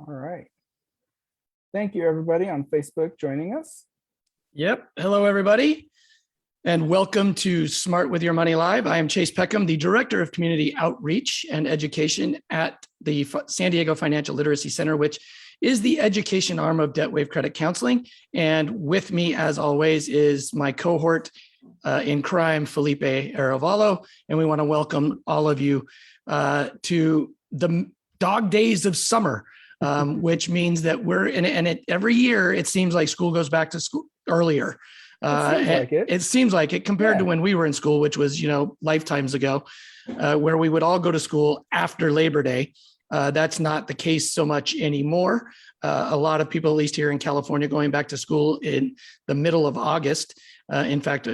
All right. Thank you, everybody on Facebook joining us. Yep. Hello, everybody, and welcome to Smart with Your Money Live. I am Chase Peckham, the Director of Community Outreach and Education at the San Diego Financial Literacy Center, which is the education arm of DebtWave Credit Counseling. And with me, as always, is my cohort in crime, Felipe Arevalo. And we want to welcome all of you to the dog days of summer. Which means that we're in, and every year it seems like school goes back to school earlier. It seems like it compared to when we were in school, which was, lifetimes ago, where we would all go to school after Labor Day. That's not the case so much anymore. A lot of people, at least here in California, going back to school in the middle of August. In fact,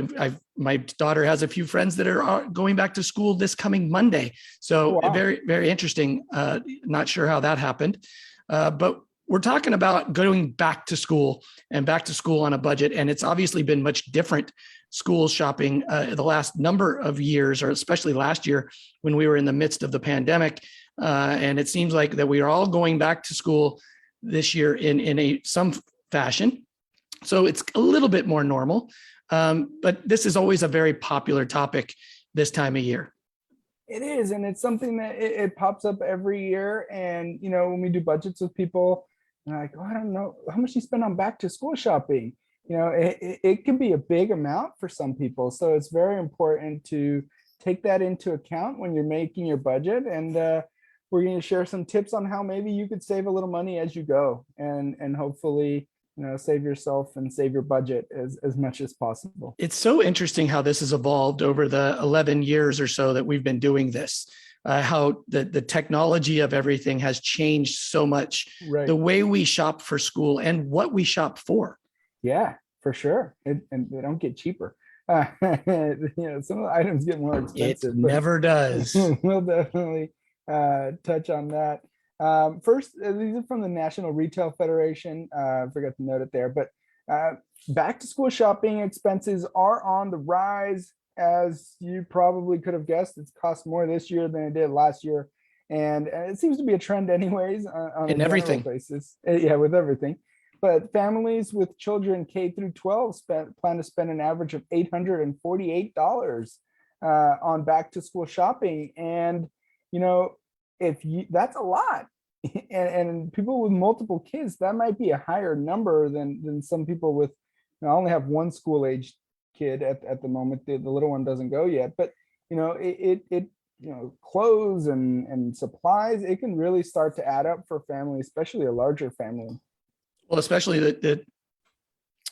my daughter has a few friends that are going back to school this coming Monday. So very, very interesting. Not sure how that happened. But we're talking about going back to school and back to school on a budget. And it's obviously been much different school shopping the last number of years, or especially last year when we were in the midst of the pandemic. And it seems like that we are all going back to school this year in some fashion. So it's a little bit more normal. But this is always a very popular topic this time of year. It is, and it's something that it pops up every year. And when we do budgets with people, they're like, "Oh, I don't know how much you spend on back to school shopping." It can be a big amount for some people, so it's very important to take that into account when you're making your budget. And we're going to share some tips on how maybe you could save a little money as you go, and hopefully save yourself and save your budget as much as possible. It's so interesting how this has evolved over the 11 years or so that we've been doing this, how the technology of everything has changed so much, right? The way we shop for school and what we shop for. Yeah, for sure. And they don't get cheaper. Some of the items get more expensive. It never does. We'll definitely touch on that. First, these are from the National Retail Federation. I forgot to note it there, but back to school shopping expenses are on the rise. As you probably could have guessed, it's cost more this year than it did last year. And it seems to be a trend anyways on a general basis. Yeah, with everything. But families with children K through 12 plan to spend an average of $848 on back to school shopping. And, that's a lot. And people with multiple kids, that might be a higher number than some people with, I only have one school age kid at the moment. The little one doesn't go yet, but clothes and supplies, it can really start to add up for family, especially a larger family. Well, especially that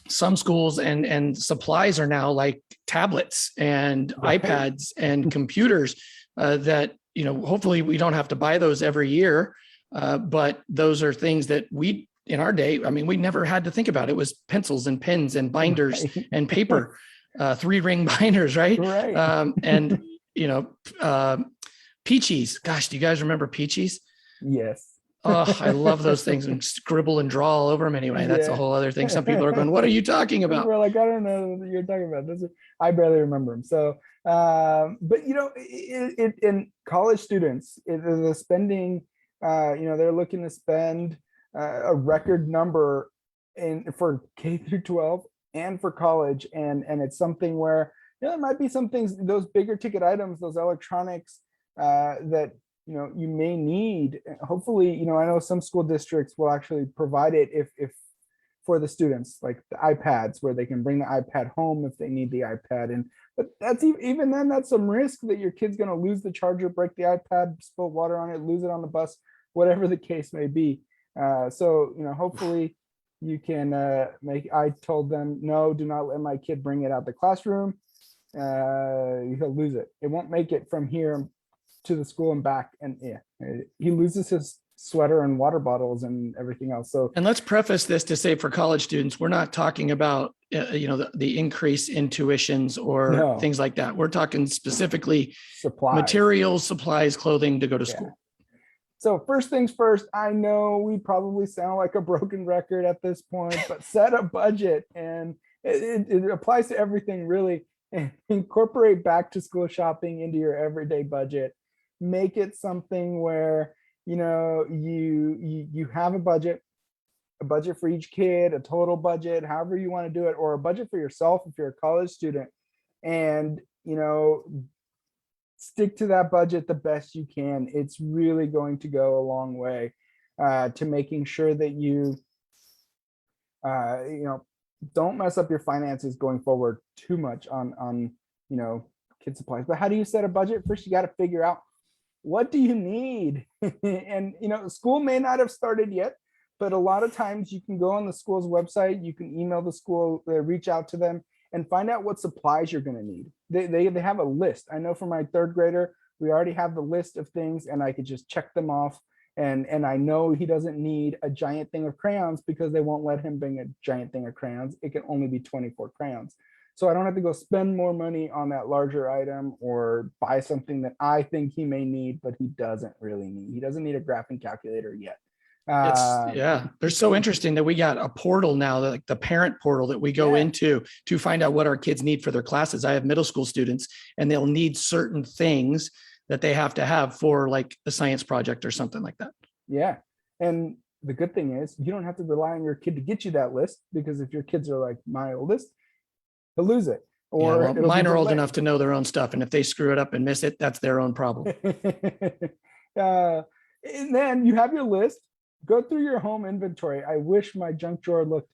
some schools and supplies are now like tablets and iPads and computers that, hopefully we don't have to buy those every year. But those are things that we, in our day, we never had to think about. It was pencils and pens and binders and paper, 3-ring binders, right? And, Peaches. Gosh, do you guys remember Peaches? Yes. Oh, I love those things, and scribble and draw all over them. Anyway, that's a whole other thing. Some people are going, "What are you talking about?" We're like, I don't know what you're talking about. I barely remember them. So, but in college students, the spending, they're looking to spend a record number for K through 12 and for college, and it's something where there might be some things, those bigger ticket items, those electronics that you may need. Hopefully, I know some school districts will actually provide it if for the students, like the iPads, where they can bring the iPad home if they need the iPad. But that's even then, that's some risk that your kid's going to lose the charger, break the iPad, spill water on it, lose it on the bus, whatever the case may be. So hopefully you can I told them, no, do not let my kid bring it out the classroom. He'll lose it. It won't make it from here to the school and back, and he loses his sweater and water bottles and everything else. So, and let's preface this to say, for college students, we're not talking about the increase in tuitions or things like that. We're talking specifically supplies, materials, supplies, clothing to go to school. So first things first, I know we probably sound like a broken record at this point, but set a budget, and it applies to everything really. And incorporate back to school shopping into your everyday budget. Make it something where you have a budget for each kid, a total budget, however you want to do it, or a budget for yourself if you're a college student, and stick to that budget the best you can. It's really going to go a long way to making sure that you don't mess up your finances going forward too much on kid supplies. But how do you set a budget? First, you got to figure out, what do you need? And school may not have started yet, but a lot of times you can go on the school's website, you can email the school, reach out to them and find out what supplies you're going to need. They have a list. I know for my third grader, we already have the list of things and I could just check them off. And I know he doesn't need a giant thing of crayons because they won't let him bring a giant thing of crayons. It can only be 24 crayons. So I don't have to go spend more money on that larger item or buy something that I think he may need, but he doesn't really need. He doesn't need a graphing calculator yet. They're so interesting that we got a portal now, like the parent portal that we go into to find out what our kids need for their classes. I have middle school students and they'll need certain things that they have to have for like a science project or something like that. Yeah. And the good thing is you don't have to rely on your kid to get you that list, because if your kids are like my oldest, he'll lose it. Or mine are old enough to know their own stuff. And if they screw it up and miss it, that's their own problem. And then you have your list, go through your home inventory. I wish my junk drawer looked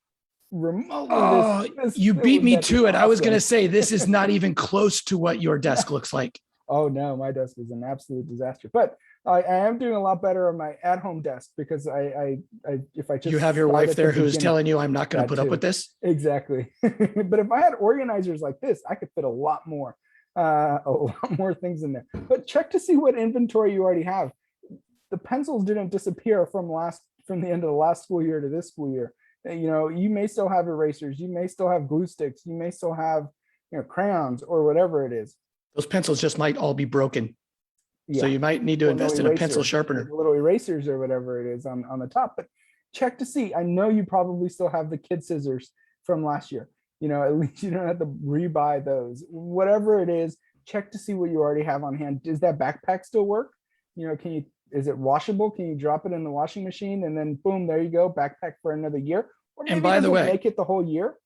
remotely you beat me to it. I was going to say, this is not even close to what your desk looks like. Oh no, my desk is an absolute disaster. But I am doing a lot better on my at-home desk because if I just you have your wife there who's telling you I'm not going to put up with this. Exactly. But if I had organizers like this, I could fit a lot more things in there. But check to see what inventory you already have. The pencils didn't disappear from the end of the last school year to this school year. You may still have erasers, you may still have glue sticks, you may still have crayons or whatever it is. Those pencils just might all be broken. Yeah. So you might need to invest in a pencil sharpener. Little erasers or whatever it is on the top. But check to see. I know you probably still have the kid scissors from last year. At least you don't have to rebuy those. Whatever it is, check to see what you already have on hand. Does that backpack still work? Is it washable? Can you drop it in the washing machine and then boom, there you go, backpack for another year? Or maybe and by the way, make it the whole year,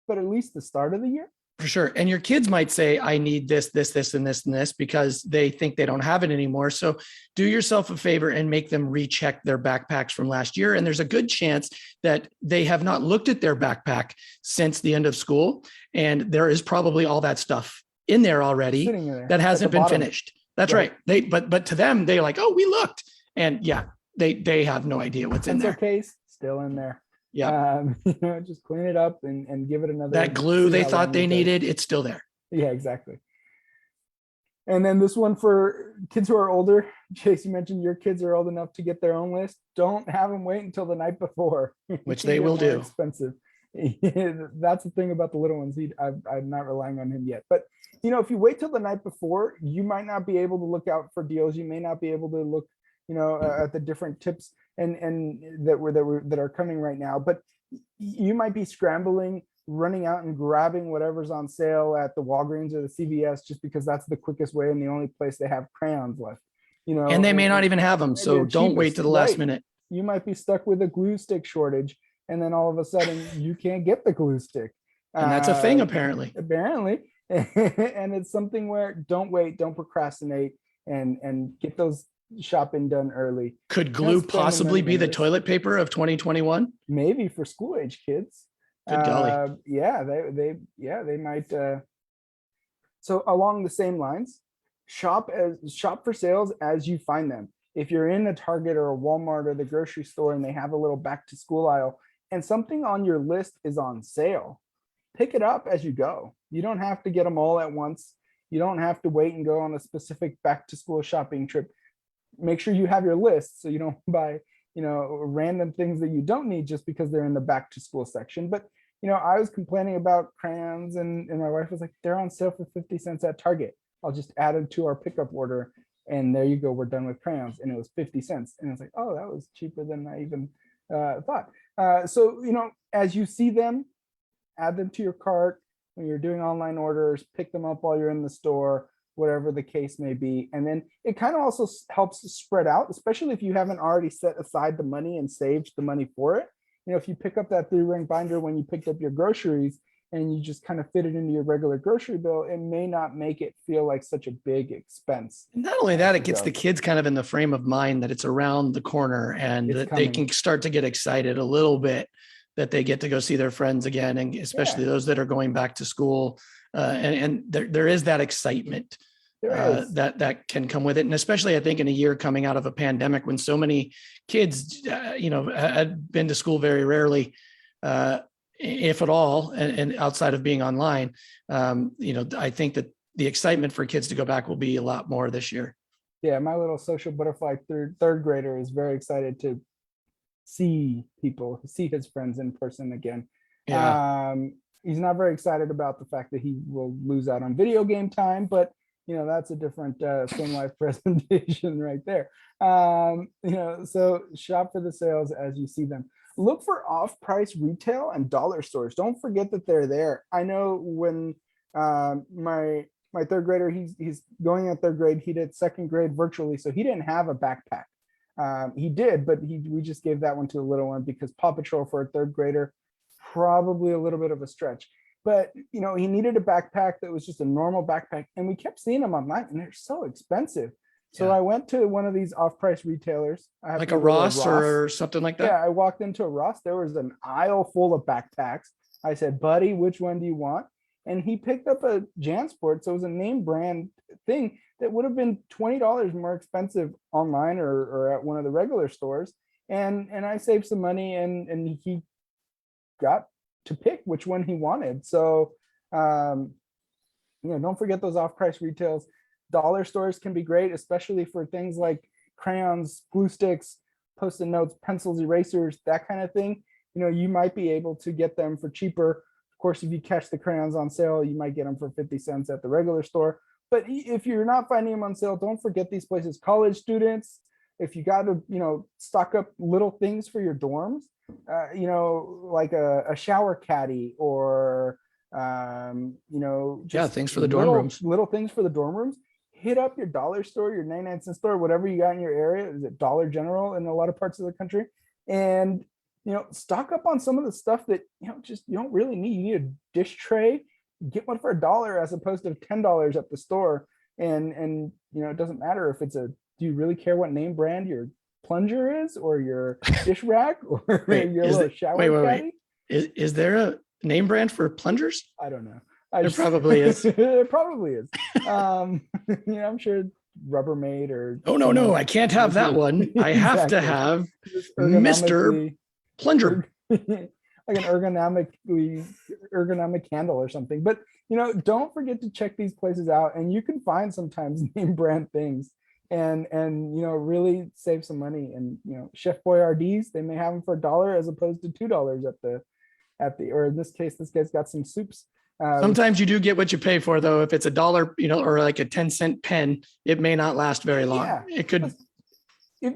but at least the start of the year. For sure. And your kids might say, I need this, this, this, and this, and this, because they think they don't have it anymore. So do yourself a favor and make them recheck their backpacks from last year. And there's a good chance that they have not looked at their backpack since the end of school. And there is probably all that stuff in there already that hasn't been finished. That's right. But to them, they're like, oh, we looked. And yeah, they have no idea what's in there. Case still in there. Yeah. Just clean it up and give it another. That glue they thought they needed, it's still there. Yeah, exactly. And then this one for kids who are older. Chase, you mentioned your kids are old enough to get their own list. Don't have them wait until the night before. Which they will do. Expensive. That's the thing about the little ones. I'm not relying on him yet. But if you wait till the night before, you might not be able to look out for deals. You may not be able to look, at the different tips and that are coming right now. But you might be scrambling, running out and grabbing whatever's on sale at the Walgreens or the CVS just because that's the quickest way and the only place they have crayons left. And they may not even have them, so don't wait to the last minute. You might be stuck with a glue stick shortage, and then all of a sudden you can't get the glue stick. And that's a thing, apparently. And it's something where don't wait, don't procrastinate, and get those shopping done early. Could glue possibly be the toilet paper of 2021? Maybe for school age kids. Good golly. They might. So along the same lines, shop for sales as you find them. If you're in a Target or a Walmart or the grocery store and they have a little back to school aisle and something on your list is on sale, pick it up as you go. You don't have to get them all at once. You don't have to wait and go on a specific back to school shopping trip. Make sure you have your list so you don't buy, random things that you don't need just because they're in the back to school section. But, I was complaining about crayons and my wife was like, they're on sale for 50 cents at Target. I'll just add them to our pickup order. And there you go, we're done with crayons. And it was 50 cents. And it's like, oh, that was cheaper than I even thought. So, as you see them, add them to your cart. When you're doing online orders, pick them up while you're in the store. whatever the case may be. And then it kind of also helps spread out, especially if you haven't already set aside the money and saved the money for it. If you pick up that 3-ring binder when you picked up your groceries and you just kind of fit it into your regular grocery bill, it may not make it feel like such a big expense. Not only that, it gets the kids kind of in the frame of mind that it's around the corner and that they can start to get excited a little bit that they get to go see their friends again, and especially those that are going back to school. And there is that excitement that can come with it. And especially I think in a year coming out of a pandemic when so many kids, had been to school very rarely, if at all, and outside of being online, I think that the excitement for kids to go back will be a lot more this year. Yeah, my little social butterfly third grader is very excited to see his friends in person again. Yeah. He's not very excited about the fact that he will lose out on video game time, but that's a different film life presentation right there. So shop for the sales as you see them. Look for off-price retail and dollar stores. Don't forget that they're there. I know when my third grader, he's going at third grade, he did second grade virtually, so he didn't have a backpack. He did, but we just gave that one to a little one because Paw Patrol for a third grader, probably a little bit of a stretch. But he needed a backpack that was just a normal backpack, and we kept seeing them online, and they're so expensive. So I went to one of these off-price retailers, like a Ross or something like that. Yeah, I walked into a Ross. There was an aisle full of backpacks. I said, "Buddy, which one do you want?" And he picked up a JanSport, so it was a name brand thing that would have been $20 more expensive online or at one of the regular stores. And I saved some money, and he got to pick which one he wanted. So don't forget those off-price retails. Dollar stores can be great, especially for things like crayons, glue sticks, post-it notes, pencils, erasers, that kind of thing. You might be able to get them for cheaper. Of course, if you catch the crayons on sale, you might get them for 50 cents at the regular store. But if you're not finding them on sale, don't forget these places. College students, if you got to, stock up little things for your dorms, like a shower caddy or, just things for the dorm rooms. Little things for the dorm rooms. Hit up your dollar store, your 99-cent store, whatever you got in your area. Is it Dollar General in a lot of parts of the country? And, stock up on some of the stuff that, just you don't really need. You need a dish tray. Get one for $1 as opposed to $10 at the store. And it doesn't matter if it's do you really care what name brand your plunger is or your dish rack or your little shower caddy? Is there a name brand for plungers? I don't know. There probably is. There probably is. I'm sure Rubbermaid or. Oh, no, I can't have that one. I have to have Mr. Plunger. Like an ergonomic handle or something. But, don't forget to check these places out, and you can find sometimes name brand things and really save some money. And, Chef Boyardee's, they may have them for $1 as opposed to $2 at the, or in this case, this guy's got some soups. Sometimes you do get what you pay for, though. If it's $1, or like a 10-cent pen, it may not last very long. Yeah. It could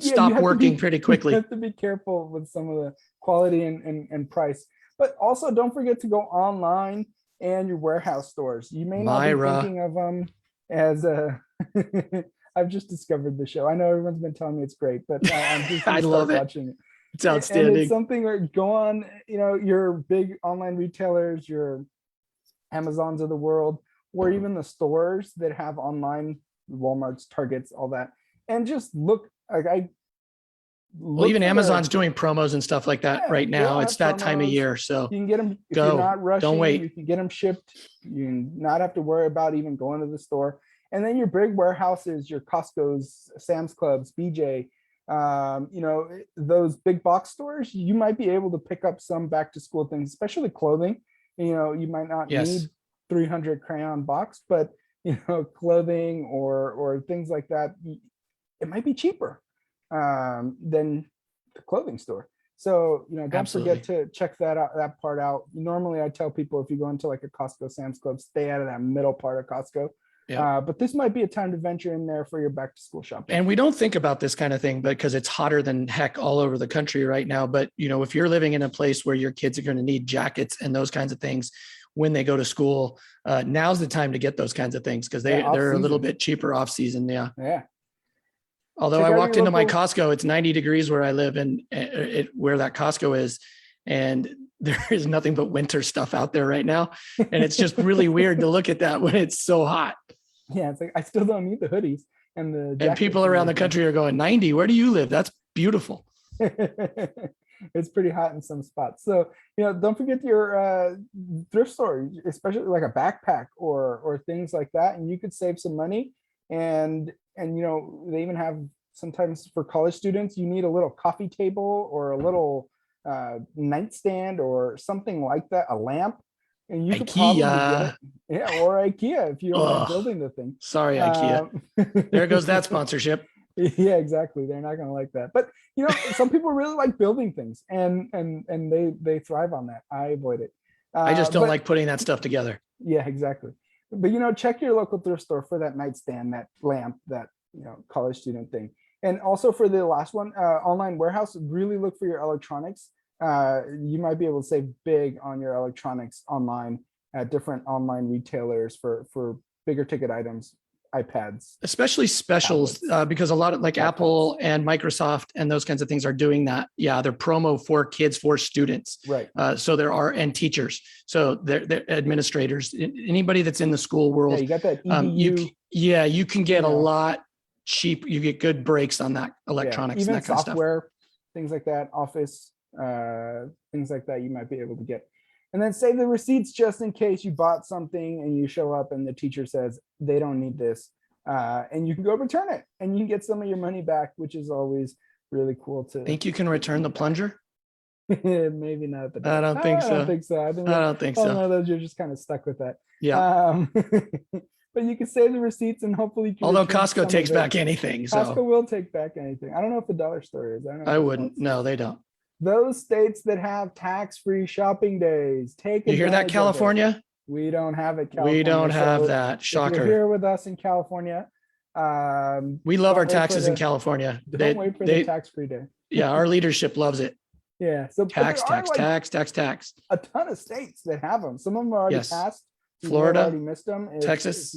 stop working pretty quickly. You have to be careful with some of the quality and price. But also don't forget to go online and your warehouse stores. You may not be thinking of them as a I've just discovered the show. I know everyone's been telling me it's great, but I'm just I love watching it. It's outstanding. And it's something where go on, your big online retailers, your Amazons of the world, or even the stores that have online, Walmart's, Targets, all that, and just look. Even Amazon's doing promos and stuff like that right now. It's that time of year, so you can get them if you're not rushing. Don't wait. You can get them shipped. You not have to worry about even going to the store. And then your big warehouses, your Costco's, Sam's Clubs, BJ, those big box stores, you might be able to pick up some back to school things, especially clothing. You might not need 300 crayon box, but clothing or things like that, it might be cheaper than the clothing store. So, don't forget to check that part out. Normally I tell people if you go into like a Costco, Sam's Club, stay out of that middle part of Costco. Yeah. But this might be a time to venture in there for your back to school shopping. And we don't think about this kind of thing because it's hotter than heck all over the country right now. But, if you're living in a place where your kids are going to need jackets and those kinds of things, when they go to school. Now's the time to get those kinds of things because they're a little bit cheaper off season. Yeah. Yeah. Although Check I out walked your into my local- Costco, it's 90 degrees where I live and where that Costco is. And there is nothing but winter stuff out there right now. And it's just really weird to look at that when it's so hot. Yeah, it's like I still don't need the hoodies and the And jackets people around the country are going 90. Where do you live? That's beautiful. It's pretty hot in some spots. So, don't forget your thrift store, especially like a backpack or things like that. And you could save some money. And they even have sometimes for college students, you need a little coffee table or a little nightstand or something like that, a lamp. And you could probably get it. Or IKEA if you don't like building the thing. Sorry, IKEA. There goes that sponsorship. Yeah, exactly. They're not going to like that. But some people really like building things, and they thrive on that. I avoid it. I just don't like putting that stuff together. Yeah, exactly. But check your local thrift store for that nightstand, that lamp, that college student thing. And also for the last one, online warehouse, really look for your electronics. You might be able to save big on your electronics online at different online retailers for bigger ticket items, iPads. Especially specials, because a lot of Apple and Microsoft and those kinds of things are doing that. Yeah, they're promo for kids, for students. Right. So and teachers. So they're administrators, anybody that's in the school world. Yeah, you got that EDU. You can get a lot cheap. You get good breaks on that electronics, even and that kind software, of stuff. Things like that, Office, things like that you might be able to get. And then save the receipts just in case you bought something and you show up and the teacher says they don't need this. And you can go return it and you can get some of your money back, which is always really cool to. Think you can return the plunger? Maybe not. I don't think so. I don't think so. I don't think so. One of those, you're just kind of stuck with that. Yeah. But you can save the receipts and hopefully. Although Costco takes back anything. Costco will take back anything. I don't know if the dollar store is. I wouldn't. No, they don't. Those states that have tax-free shopping days, You hear that, California? We don't have it, California. We don't have that. Shocker. If you're here with us in California. We love our taxes in California. Don't wait for the tax-free day. Yeah, our leadership loves it. Yeah. So tax. A ton of states that have them. Some of them are already passed. Florida, already missed them. Texas.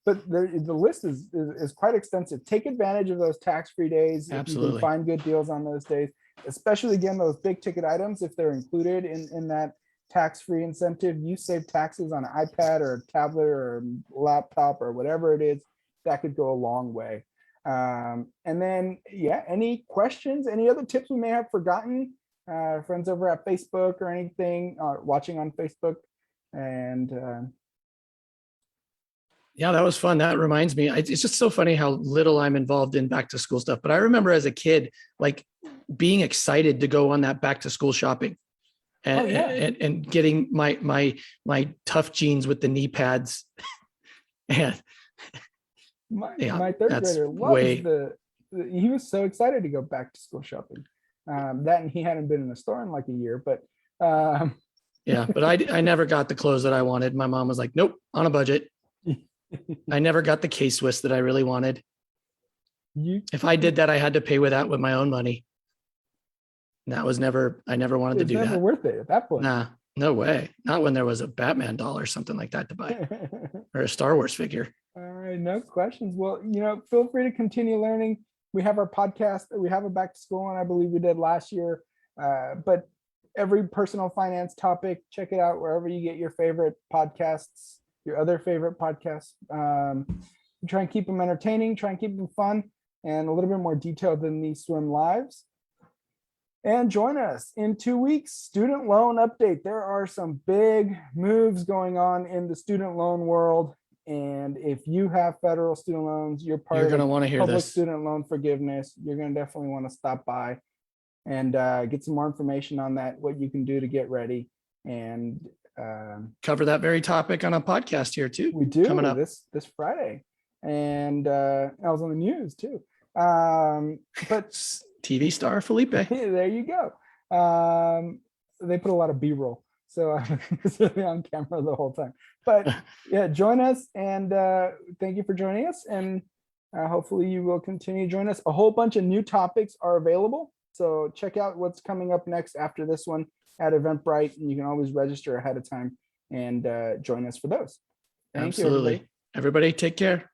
But the list is quite extensive. Take advantage of those tax-free days. Absolutely. If you can find good deals on those days, especially again, those big ticket items, if they're included in that tax-free incentive, you save taxes on an iPad or a tablet or a laptop or whatever it is, that could go a long way. And then, any questions, any other tips we may have forgotten, friends over at Facebook or anything, watching on Facebook. And that was fun. That reminds me, it's just so funny how little I'm involved in back to school stuff. But I remember as a kid, being excited to go on that back to school shopping and getting my tough jeans with the knee pads. And my third grader loves he was so excited to go back to school shopping. That and he hadn't been in the store in like a year, but but I never got the clothes that I wanted. My mom was like, nope, on a budget. I never got the K-Swiss that I really wanted. If I did that, I had to pay with my own money. And that was I never wanted to do that. It's never worth it at that point. Nah, no way. Not when there was a Batman doll or something like that to buy or a Star Wars figure. All right, no questions. Well, feel free to continue learning. We have our podcast. We have a back to school one, I believe we did last year. But every personal finance topic, check it out wherever you get your favorite podcasts, your other favorite podcasts. Try and keep them entertaining, try and keep them fun and a little bit more detailed than these swim lives. And join us in 2 weeks, student loan update. There are some big moves going on in the student loan world. And if you have federal student loans, you're going to want to hear public student loan forgiveness. You're going to definitely want to stop by and get some more information on that, what you can do to get ready and cover that very topic on a podcast here too. We do coming up this Friday, and I was on the news too. But TV star Felipe. There you go. They put a lot of B-roll, so I was really on camera the whole time. But join us, and thank you for joining us. And hopefully you will continue to join us. A whole bunch of new topics are available. So check out what's coming up next after this one at Eventbrite, and you can always register ahead of time and join us for those. Thank you, everybody. Absolutely. Everybody take care.